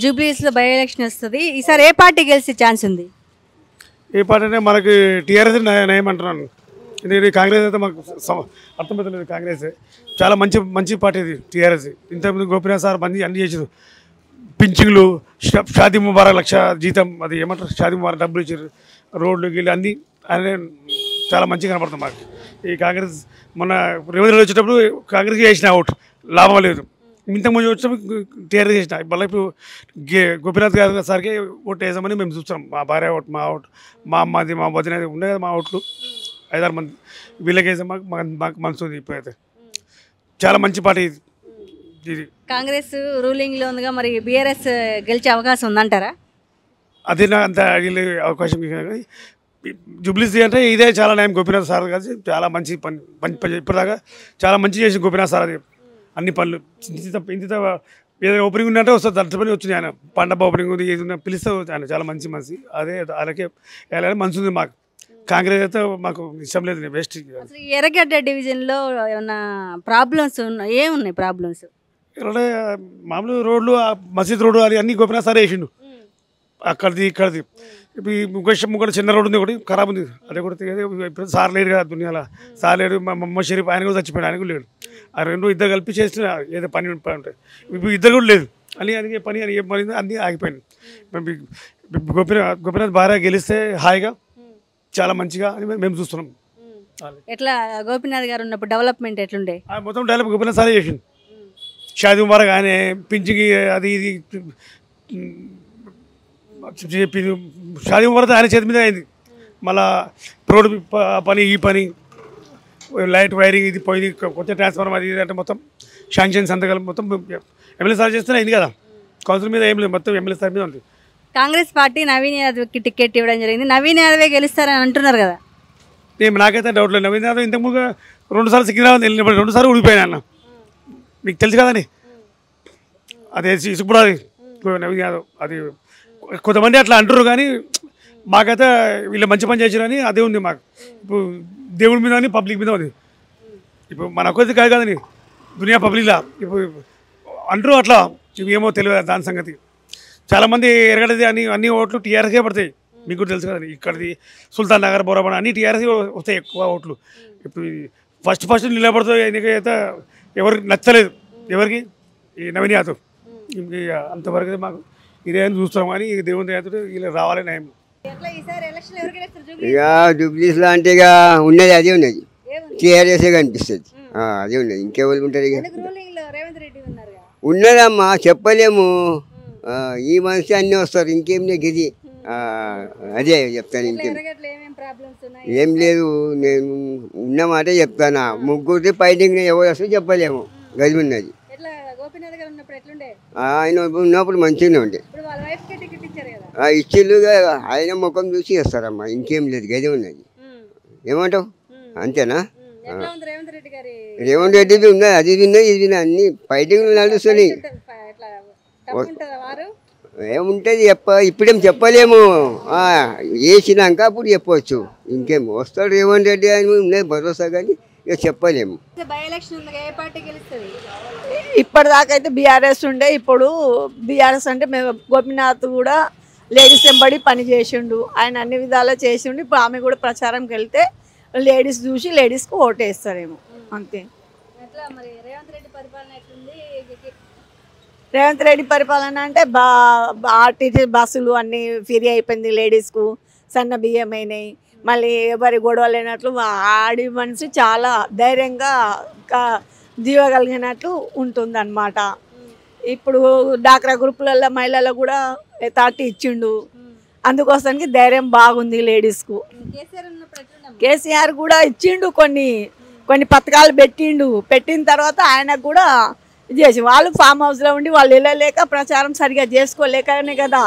జూబ్లీస్లో by election వస్తుంది. ఈసారి ఏ party గెలిచే ఛాన్స్ ఉంది? ఏ పార్టీ అంటే మనకి టీఆర్ఎస్ నయమంటున్నాను. ఇది కాంగ్రెస్ అయితే మాకు అర్థమవుతలేదు. కాంగ్రెస్ చాలా మంచి మంచి పార్టీ ఇది టీఆర్ఎస్. ఇంతకుముందు గోపీనాథ్ సార్ అన్ని చేసారు. పింఛన్లు, షాదీ ముబారక్ 1,00,000 జీతం, అది ఏమంటారు షాదీ ముబారక్ డబ్బులు ఇచ్చారు. రోడ్లు గిల్లు అన్నీ అనే చాలా మంచిగా కనపడుతుంది మాకు. ఈ కాంగ్రెస్ మొన్న రేవంత్ రెడ్డి వచ్చేటప్పుడు కాంగ్రెస్కి వేసిన ఓట్ లాభం లేదు. ఇంతకుముందు వచ్చినప్పుడు టీఆర్ఎస్ చేసిన. మళ్ళీ ఇప్పుడు గోపీనాథ్ గారి సార్కి ఓటు వేసామని మేము చూస్తున్నాం. మా భార్య ఓటు, మా ఓటు, మా అమ్మది, మా వదిన ఉండే కదా మా ఓట్లు 5-6 మంది వీళ్ళకి వేసాం. మాకు మనసు ఉంది. ఇప్పుడైతే చాలా మంచి పార్టీ ఇది. కాంగ్రెస్ రూలింగ్లో ఉందిగా, మరి బీఆర్ఎస్ గెలిచే అవకాశం ఉందంటారా? అదే నా అంత అవకాశం. జూబ్లీస్ అంటే ఇదే చాలా న్యాయం. గోపీనాథ్ సార్ కలిసి చాలా మంచి పని ఇప్పటిదాకా చాలా మంచి చేసి గోపీనాథ్ సార్ అది అన్ని పనులు. ఇంత ఏదైనా ఓపెనింగ్ ఉన్నట్టే వస్తుంది. దర్శ పని వచ్చింది. ఆయన పండగ ఓపెనింగ్ ఉంది, ఏది ఉన్నా పిలిస్తే ఆయన చాలా మంచి మనిషి. అదే అలాగే వెళ్ళాలని మనసు ఉంది మాకు. కాంగ్రెస్ అయితే మాకు ఇష్టం లేదు. వేస్ట్. అసలు ఎర్రగడ్డ డివిజన్లో ఏమన్నా ప్రాబ్లమ్స్ ఏమున్నాయి? ప్రాబ్లమ్స్ అంటే మామూలు రోడ్లు, మసీద్ రోడ్డు అది అన్నీ గోపీనాథ్ సార్ వేసిండు. అక్కడిది ఇక్కడిది. ఇప్పుడు ముగ్గురు చిన్న రోడ్డు ఉంది, ఒకటి ఖరాబ్ ఉంది. అదే కూడా ఇప్పుడు సార్ లేడు కదా దునియాలో. సార్ లేడు. మా మొహమ్మద్ షరీఫ్ ఆయన కూడా చచ్చిపోయాడు. ఆయన కూడా లేడు. ఆ రెండు ఇద్దరు కలిపి చేసిన ఏదో పని ఉంటాయి. ఇప్పుడు ఇద్దరు కూడా లేదు. అని పని అని ఏం పని అన్నీ ఆగిపోయింది. గోపీనాథ్ భార్య గెలిస్తే హాయిగా చాలా మంచిగా అని మేము చూస్తున్నాం. ఎట్లా గోపీనాథ్ గారు ఉన్నప్పుడు డెవలప్మెంట్ ఎట్లుండే? మొత్తం డెవలప్ గోపీనాథ్ సారే చేసింది. షాదీ ముబారక్ ఆయన పింఛన్కి అది ఇది చెప్పింది. షాదీ ముబారక్ ఆయన చేతి మీద అయింది. మళ్ళా రోడ్డు పని, ఈ పని, లైట్ వైరింగ్ ఇది పోయింది, కొత్త ట్రాన్స్ఫార్మర్ అది ఇది అంటే మొత్తం శాంక్షన్ సంతకాలు మొత్తం ఎమ్మెల్యే సార్ చేస్తేనే అయింది కదా. కౌన్సిల్ మీద ఏం లేదు, మొత్తం ఎమ్మెల్యే సార్ మీద ఉంది. కాంగ్రెస్ పార్టీ నవీన్ యాదవ్కి టికెట్ ఇవ్వడం జరిగింది. నవీన్ యాదవే గెలుస్తారని అంటున్నారు కదా. నాకైతే డౌట్ లేదు. నవీన్ యాదవ్ ఇంతకుముందు 2 సార్లు సికింద్రాబాద్ వెళ్ళినప్పుడు 2 సార్లు ఊడిపోయాను అన్న. మీకు తెలుసు కదండి. అదే ఇప్పుడు అది నవీన్ యాదవ్ అది కొంతమంది అట్లా అంటారు. కానీ మాకైతే వీళ్ళు మంచి పని చేసారని అదే ఉంది మాకు. ఇప్పుడు దేవుడి మీద అని పబ్లిక్ మీద ఉంది. ఇప్పుడు మనకొద్ది కాదు కదండి, దునియా పబ్లిక్లా ఇప్పుడు అంటారు అట్లా. ఏమో తెలియదు దాని సంగతి. చాలామంది ఎరగడది అని అన్ని ఓట్లు టీఆర్ఎస్కే పడతాయి. మీకు కూడా తెలుసు కదండి. ఇక్కడిది సుల్తాన్ నగర్, బోరాబాద్ అన్ని టీఆర్ఎస్ వస్తాయి ఎక్కువ ఓట్లు. ఇప్పుడు ఫస్ట్ నిలబడుతుంది. అయితే ఎవరికి నచ్చలేదు, ఎవరికి ఈ నవీన్ యాదవ్. అంతవరకు మాకు ఇదే అని చూస్తాం. కానీ దేవుని యాదవ్ ఇలా రావాలని నయం. ఇక జూబ్లీస్లో అంటే ఇక ఉన్నది అదే ఉన్నది. టీఆర్ఎస్ఏ కనిపిస్తుంది. అదే ఉన్నది. ఇంకెవరు ఉంటారు? ఇక ఉన్నదమ్మా, చెప్పలేము. ఈ మనిషి అన్నీ వస్తారు. ఇంకేం గిది అదే చెప్తాను. ఇంకేం ఏం లేదు. నేను ఉన్న మాట చెప్తాను. ముగ్గురిది ఫైటింగ్ ఎవరు వస్తే చెప్పలేము. గది ఉన్నది. ఆయన ఉన్నప్పుడు మంచిగానే ఉండే ఇచ్చిళ్ళు. ఆయన ముఖం చూసి వేస్తారమ్మా. ఇంకేం లేదు. గది ఉన్నది. ఏమంటావు? అంతేనా? రేవంత్ రెడ్డిది ఉన్నది, అది ఉన్నది, ఇది అన్ని ఫైటింగ్ నడుస్తుంది. ఏముంటుంది ఇప్పుడేం చెప్పలేము. వేసినాక అప్పుడు చెప్పవచ్చు. ఇంకేం వస్తాడు రేవంత్ రెడ్డి అని ఉన్నది భరోసా. కానీ ఇక చెప్పలేము. ఇప్పటిదాకా అయితే బీఆర్ఎస్ ఉండే. ఇప్పుడు బీఆర్ఎస్ అంటే మేము గోపీనాథ్ కూడా లేడీస్ ఎంబడి పని చేసిండు. ఆయన అన్ని విధాలా చేసిండు. ఇప్పుడు ఆమె కూడా ప్రచారంకి వెళ్తే లేడీస్ చూసి లేడీస్కి ఓటు వేస్తారేమో. అంతే. రేవంత్ రెడ్డి పరిపాలన అంటే ఆర్టీసీ బస్సులు అన్నీ ఫ్రీ అయిపోయింది. లేడీస్కు సన్న బియ్యం అయినాయి. మళ్ళీ ఎవరి గొడవ లేనట్లు ఆడి మనిషి చాలా ధైర్యంగా జీవగలిగినట్లు ఉంటుందన్నమాట. ఇప్పుడు డాక్రా గ్రూపులలో మహిళలకు కూడా 30 ఇచ్చిండు. అందుకోసానికి ధైర్యం బాగుంది లేడీస్కు. కేసీఆర్ కూడా ఇచ్చిండు. కొన్ని పథకాలు పెట్టిండు. పెట్టిన తర్వాత ఆయనకు కూడా చేసి వాళ్ళు ఫామ్ హౌస్లో ఉండి వాళ్ళు వెళ్ళలేక ప్రచారం సరిగా చేసుకోలేకనే కదా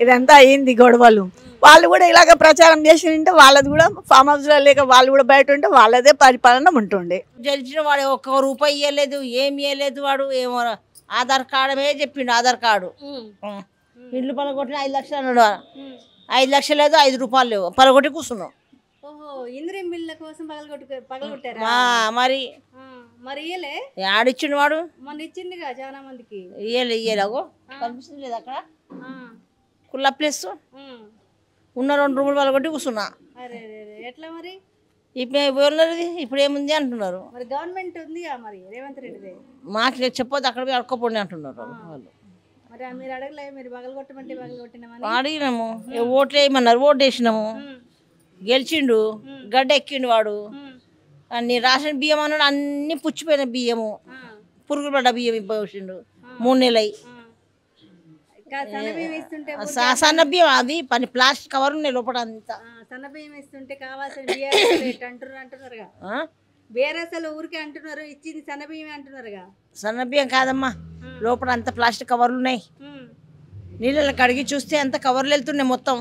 ఇదంతా అయింది గొడవలు. వాళ్ళు కూడా ఇలాగ ప్రచారం చేసింటే వాళ్ళది కూడా ఫామ్ హౌస్లో లేక వాళ్ళు కూడా బయట ఉంటే వాళ్ళదే పరిపాలన ఉంటుండే. గెలిచిన వాడు ఒక్క రూపాయి ఇవ్వలేదు, ఏం ఇవ్వలేదు. వాడు ఏమో ఆధార్ కార్డు చెప్పిండు. ఆధార్ కార్డు ఇల్లు పలగొట్టిన 5 లక్షలు అన్నాడు. 5 లక్షలు లేదు, 5 రూపాయలు లేవు. పలగొట్టి కూర్చున్నాం. మరి మరి ఇయ్యలే ఆడిచ్చిండు వాడు మొన్న ఇచ్చిందిగా చాలా మందికి. ఇయ్యలేగో కనిపిస్తుంది లేదు అక్కడ కుల్ల ప్లేస్ ఉన్న 2 రూములు వాళ్ళు కొట్టి కూర్చున్నా. అరే ఎట్లా మరి ఇప్పుడు ఉన్నది ఇప్పుడు ఏముంది అంటున్నారు. మరి గవర్నమెంట్ ఉందిగా మరి రేవంత్ రెడ్డిదే. మాకు చెప్పొద్దు అక్కడ పోయి అడుక్కోపోండి అంటున్నారు వాళ్ళు. మరి మీరు అడగలే, మీరు బగలు కొట్టమంటే బగలు కొట్టినామని అడిగినాము, ఓట్లు వేయమన్నారు, ఓటు వేసినాము, గెలిచిండు, గడ్డ ఎక్కిండు వాడు. అన్ని రేషన్ బియ్యం అన్నాడు, అన్ని పుచ్చిపోయిన బియ్యము, పురుగులు పడ్డ బియ్యం పోసిండు 3 నెలలు అయ్యి. సన్న బియ్యం అది పని ప్లాస్టిక్ కవర్ ఉన్నాయి లోపల అంతా. సన్న బియ్యం ఇస్తుంటే కావాల్సిన అంటున్నారుగా, బేరసలు ఊరికే అంటున్నారు, ఇచ్చింది సన్న బియ్యం అంటున్నారుగా. సన్న బియ్యం కాదమ్మా, లోపల అంత ప్లాస్టిక్ కవర్లు ఉన్నాయి. నీళ్ళలో కడిగి చూస్తే అంత కవర్లు వెళ్తున్నాయి మొత్తం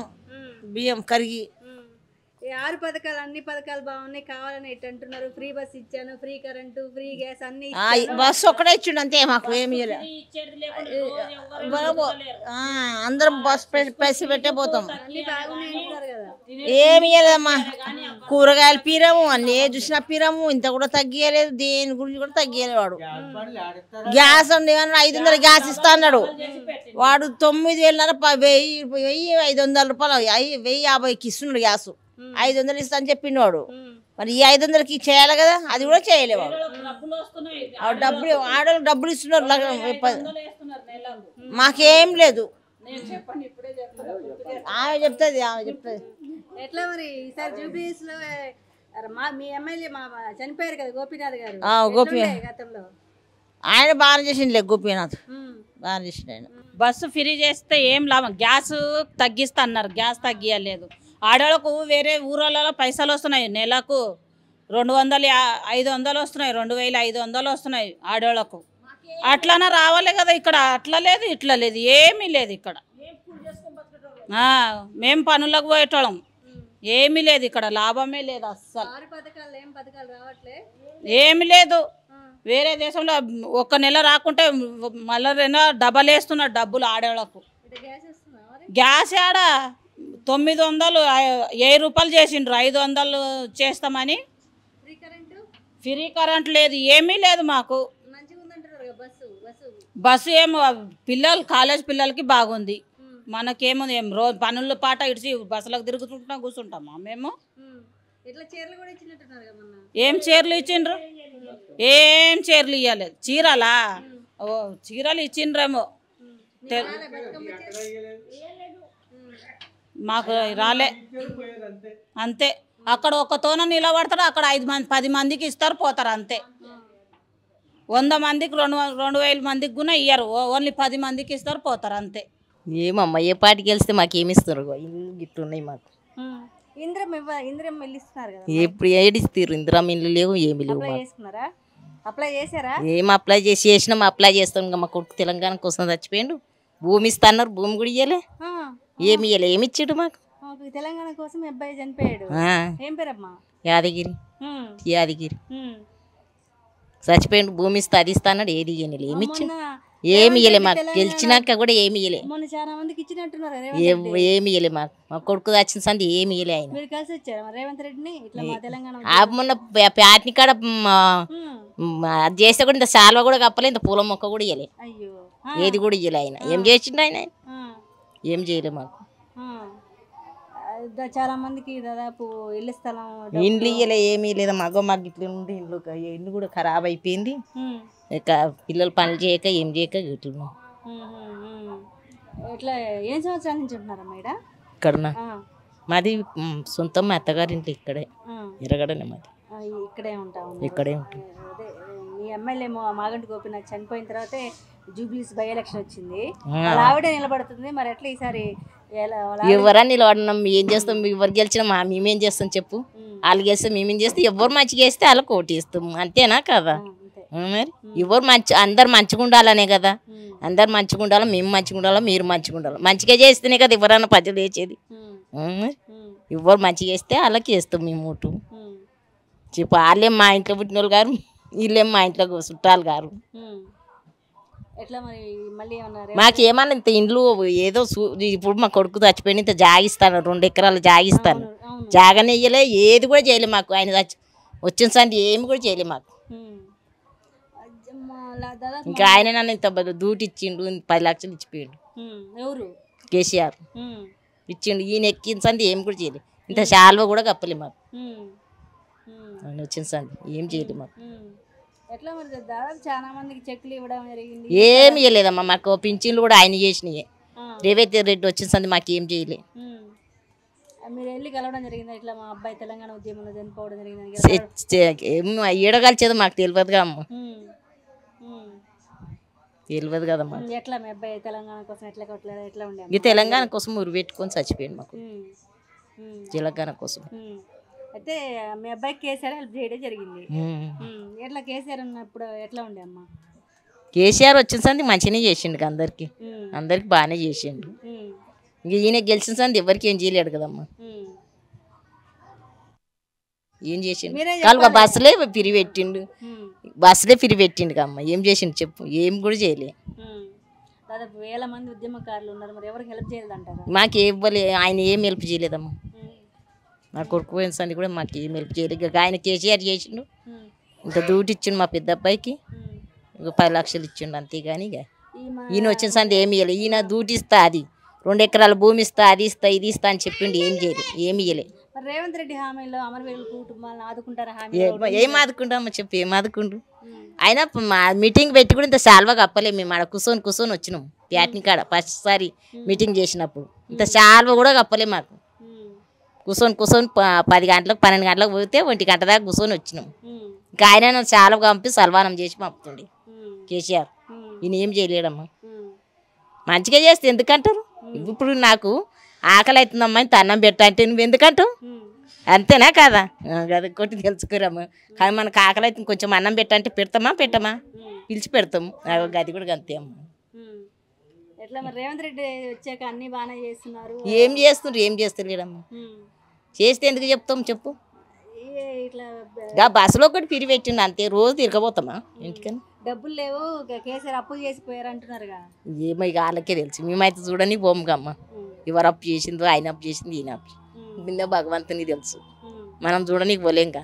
బియ్యం కరిగి. 6 పథకాలు అన్ని పథకాలు బాగున్నాయి, కావాలని ఎట్టు అంటున్నారు. ఫ్రీ బస్ ఇచ్చాను, ఫ్రీ కరెంటు, ఫ్రీ గ్యాస్ అన్ని బస్సు ఒక్కడే ఇచ్చిండు అంతే, మాకు ఏమి అందరం బస్ పైసలు పెట్టే పోతాం. ఏమి ఇయ్యలేదమ్మా, కూరగాయలు పీరము, అన్ని ఏ చూసినా పీరము, ఇంత కూడా తగ్గియలేదు, దేని గురించి కూడా తగ్గియలేదు వాడు. గ్యాస్ అండి 500 గ్యాస్ ఇస్తా అన్నాడు వాడు, 9,500 రూపాయలు 1,050కి ఇస్తున్నాడు గ్యాస్. 500 ఇస్తా అని చెప్పిండు వాడు. మరి ఈ 500కి చేయాలి కదా, అది కూడా చేయలేవు వాడు. డబ్బులు ఆడవాళ్ళు డబ్బులు ఇస్తున్నారు, మాకేం లేదు. ఆమె చెప్తుంది ఎట్లా మరి ఈసారి జూబ్లీస్ లో మీ ఎమ్మెల్యే చనిపోయారు కదా గోపీనాథ్ గారు, గతంలో ఆయన బాగా చేసిండు. గోపీనాథ్ బాగా చేసిండు ఆయన. బస్సు ఫ్రీ చేస్తే ఏం లాభం, గ్యాస్ తగ్గిస్తా అన్నారు, గ్యాస్ తగ్గియలేదు. ఆడవాళ్ళకు వేరే ఊళ్ళలో పైసలు వస్తున్నాయి, నెలకు 200 500 వస్తున్నాయి, 2,500 వస్తున్నాయి ఆడవాళ్ళకు. అట్లనే రావాలి కదా, ఇక్కడ అట్లా లేదు ఇట్లా లేదు, ఏమీ లేదు ఇక్కడ. మేము పనులకు పోయేటోళ్ళం, ఏమీ లేదు ఇక్కడ, లాభమే లేదు అస్సలు, ఏమి లేదు. వేరే దేశంలో 1 నెల రాకుంటే మళ్ళీ 2 డబల్ వేస్తున్నారు డబ్బులు ఆడవాళ్ళకు. గ్యాస్ ఆడ 900 1000 రూపాయలు చేసిండ్రు, 500 చేస్తామని. ఫ్రీ కరెంట్ లేదు, ఏమీ లేదు మాకు. బస్సు ఏమో పిల్లలు కాలేజ్ పిల్లలకి బాగుంది, మనకేమో ఏం రోజు పనుల పాట ఇడిచి బస్సులకు తిరుగుతుంటాం కూర్చుంటామా మేము. ఏం చీరలు ఇచ్చిండ్రు, ఏం చీరలు ఇవ్వలేదు. చీరలా చీరలు ఇచ్చిండ్రేమో మాకు రాలే అంతే. అక్కడ ఒక్కతోన నిలబడతారు, అక్కడ 10 మందికి ఇస్తారు పోతారు అంతే. 100 మందికి 2,000 మందికి కూడా ఇయ్యరు, ఓన్లీ 10 మందికి ఇస్తారు పోతారు అంతే. ఏమమ్మా ఏ పార్టీకి వెళ్తే మాకేమి ఇస్తారు, ఇల్లు గిట్లున్నాయి మాకు. ఇంద్రం ఇల్లు ఇస్తున్నారు కదా, ఎప్పుడు ఏడిస్తారు, ఇందిరా ఇల్లు లేవు, ఏమి లేవు. అప్లై చేశారా? ఏం అప్లై చేసినాం, అప్లై చేస్తాం. ఇంకా మా కొడుకు తెలంగాణ కోసం చచ్చిపోయిండు, భూమి ఇస్తాన్నారు, భూమి కూడా ఇయ్యలే, ఏమి ఇయ్యలే. ఏమి ఇచ్చాడు మాకు? తెలంగాణ కోసం అబ్బాయి చనిపోయాడు. ఏం పేరమ్మా? యాదగిరి చచ్చిపోయిండు, భూమి ఇస్తా అది ఇస్తా అన్నాడు, ఏది ఇయ్యలే. ఏమి ఇచ్చాడు? ఏమి ఇయ్యలే మాకు, గెలిచినాక కూడా ఏమి ఇయ్యలే, చాలా మందికి ఇచ్చినట్టున్నారు. ఏమి ఇయ్యలే మాకు. మా కొడుకు వచ్చిన సంది ఏమి ఇయ్యలే. ఆయన కలిసి వచ్చారు రేవంత్ రెడ్డిని తెలంగాణ. మొన్న ప్యాట్ని కాడ అది చేస్తే కూడా ఇంత శాల్వ కూడా కప్పలే, ఇంత పూల మొక్క కూడా ఇయ్యలే, ఏది కూడా ఇయ్యలే. ఆయన ఏం చేసిండు? ఆయన ఏం చేయలే మాకు. చాలా మందికి దాదాపు ఇల్లు స్థలం ఇండ్లు ఇయ్యలే, ఏమీ లేదా. మాకు ఇట్లా ఉంది, ఇల్లు కూడా ఖరాబ్ అయిపోయింది. ఇక పిల్లలు పనులు చేయక ఏం చేయక ఇట్లా. ఇట్లా ఏం సంవత్సరాల నుంచి ఉంటున్నారమ్మా ఇక్కడ? మాది సొంతం మా అత్తగారింటి ఇక్కడే, ఎరగడనే మాది. ఇక్కడే ఉంటాం. ఇక్కడే ఉంటాం. మీ ఎమ్మెల్యే మాగంటి గోపీనాథ్ చనిపోయిన తర్వాతే జూబ్లీస్ బై ఎలక్షన్ వచ్చింది, ఆవిడే నిలబడుతుంది. మరి ఎట్లా ఈసారి ఎవరా నిలబడినాం? ఏం చేస్తాం? ఎవరు గెలిచినా మేమేం చేస్తాం చెప్పు? వాళ్ళు గెలిస్తే మేమేం చేస్తాం? ఎవరు మంచిగా వేస్తే వాళ్ళకి ఓటు ఇస్తాం, అంతేనా కదా? మరి ఎవరు అందరు మంచిగా ఉండాలనే కదా, అందరు మంచిగా ఉండాలి, మేము మంచిగా ఉండాలి, మీరు మంచిగా ఉండాలి. మంచిగా చేస్తేనే కదా ఎవరన్నా ప్రజలు వేసేది. ఎవరు మంచిగా వేస్తే వాళ్ళకి వేస్తాం మేము ఓటు చెప్పు. వాళ్ళేం మా ఇంట్లో పుట్టిన వాళ్ళు గారు, వీళ్ళేం మా ఇంట్లో చుట్టాలు గారు. మాకేమన్నా ఇంత ఇండ్లు ఏదో ఇప్పుడు మా కొడుకు చచ్చిపోయిన ఇంత జాగిస్తాను, 2 ఎకరాలు జాగిస్తాను, జాగనే ఇయ్యలే, ఏది కూడా చేయలే మాకు. ఆయన వచ్చిన సంది ఏమి కూడా చేయలే మాకు. దాదాపు ఇంకా ఆయన నన్ను ఇంత దూటి ఇచ్చిండు 10 లక్షలు ఇచ్చిపోయిండు ఎవరు కేసీఆర్ ఇచ్చిండు. ఈయన ఎక్కించండి ఏం కూడా చేయలేదు. ఇంత శాల్వ కూడా కప్పలే మాకు. ఆయన వచ్చిన సంది ఏం చేయలేదు మాకు. ఎట్లా మరి దాదాపు చాలా మందికి చెక్కులు ఇవ్వడం జరిగింది. ఏమి ఇవ్వలేదమ్మా మాకు. పింఛన్లు కూడా ఆయన చేసినాయి. రేవంత్ రెడ్డి వచ్చిన సంది మాకు ఏం చేయలే. మీరు వెళ్ళి కలవడం జరిగింది. ఇట్లా మా అబ్బాయి తెలంగాణ ఉద్యమంలో చనిపోవడం జరిగింది. ఏడగలిచేదో మాకు తెలియదుగా అమ్మ. తెలియదు కదమ్మా. ఎట్లా మీ అబ్బాయి తెలంగాణ కోసం ఎట్లా కొట్టలేదు ఎట్లా ఉండే? ఈ తెలంగాణ కోసం ఉరి పెట్టుకొని చచ్చిపోయింది మాకు. తెలంగాణ కోసం అయితే మీ అబ్బాయికి కేసీఆర్ హెల్ప్ చేయడం జరిగింది. ఎట్లా కేసీఆర్ ఉన్నప్పుడు ఎట్లా ఉండే అమ్మ? కేసీఆర్ వచ్చిన సంది మంచిగానే చేసిండు. అందరికి బాగానే చేసిండు. ఇంక ఈయన గెలిచిన సంది ఎవరికి ఏం చేయలేడు కదమ్మా. ఏం చేసిండు? కాలువ బస్సులే పిరి పెట్టిండు. కమ్మ ఏం చేసిండు చెప్పు? ఏం కూడా చేయలే. దాదాపు వేల మంది ఉద్యమకారులు ఉన్నారు. మరి ఎవరికి హెల్ప్ చేయలేదంటారా? మాకు ఇవ్వలే. ఆయన ఏం హెల్ప్ చేయలేదమ్మా. మా కొడుకు పోయిన సంది కూడా మాకు ఏం హెల్ప్ చేయలేదు. ఇక ఆయన కేసీఆర్ చేసిండు. ఇంత దూటి ఇచ్చిండు మా పెద్ద అబ్బాయికి. ఇక 10 లక్షలు ఇచ్చిండు అంతేగాని ఇక ఈయన వచ్చిన సంది ఏమి ఇవ్వలే. ఈయన దూటి ఇస్తా, అది 2 ఎకరాల భూమి ఇస్తా, అది ఇస్తా, ఇది ఇస్తా అని చెప్పిండు. ఏం చేయలేదు, ఏమి ఇవ్వలే. రేవంత్ రెడ్డి హామీలో అమరవీరుల కుటుంబాలను ఆదుకుంటారా? ఏం ఆదుకుంటామో చెప్పు? ఏం ఆదుకుంటు? అయినా మా మీటింగ్ పెట్టి కూడా ఇంత శాల్వా కప్పలే. మేము ఆడ కూర్చొని వచ్చినాం ప్యాట్ని కాడ. ఫస్ట్ సారి మీటింగ్ చేసినప్పుడు ఇంత శాల్వా కూడా కప్పలే మాకు. కూర్చొని 10 గంటలకు 12 గంటలకు పోతే 1 గంట దాకా కూర్చొని వచ్చినాం. ఇంకా ఆయన శాల్వా పంపి సల్వానం చేసి పంపుతుండే కేసీఆర్. ఈయన ఏం చేయలేడమ్మా. మంచిగా చేస్తే ఎందుకంటారు? ఇప్పుడు నాకు ఆకలి అవుతుందమ్మా ఇంత అన్నం పెట్టంటే నువ్వు ఎందుకంటావు? అంతేనా కాదా? అది కొట్టి తెలుసుకురాము. కానీ మనకు ఆకలి అయితే కొంచెం అన్నం పెట్టంటే పెట్టమా పిలిచి పెడతాము. అది కూడా అంతే అమ్మా. ఎట్లా మరి రేవంత్ రెడ్డి వచ్చాక అన్ని బాగానే చేస్తున్నారు. ఏం చేస్తలేడమ్మా. చేస్తే ఎందుకు చెప్తాం చెప్పు? ఇట్లా బస్సులో ఒకటి పిరి పెట్టిండు అంతే. రోజు తిరగబోతామా ఇంటికని? డబ్బులు లేవు, కేసీఆర్ అప్పు చేసిపోయారు అంటున్నారుగా. ఏమో ఇక వాళ్ళకే తెలుసు. మేమైతే చూడని పోముగమ్మ. ఎవరు అప్పు చేసిందో, ఆయన అప్పు చేసింది, ఈయన అప్పు. భగవంతునికి తెలుసు. మనం చూడనీకి పోలేంగా.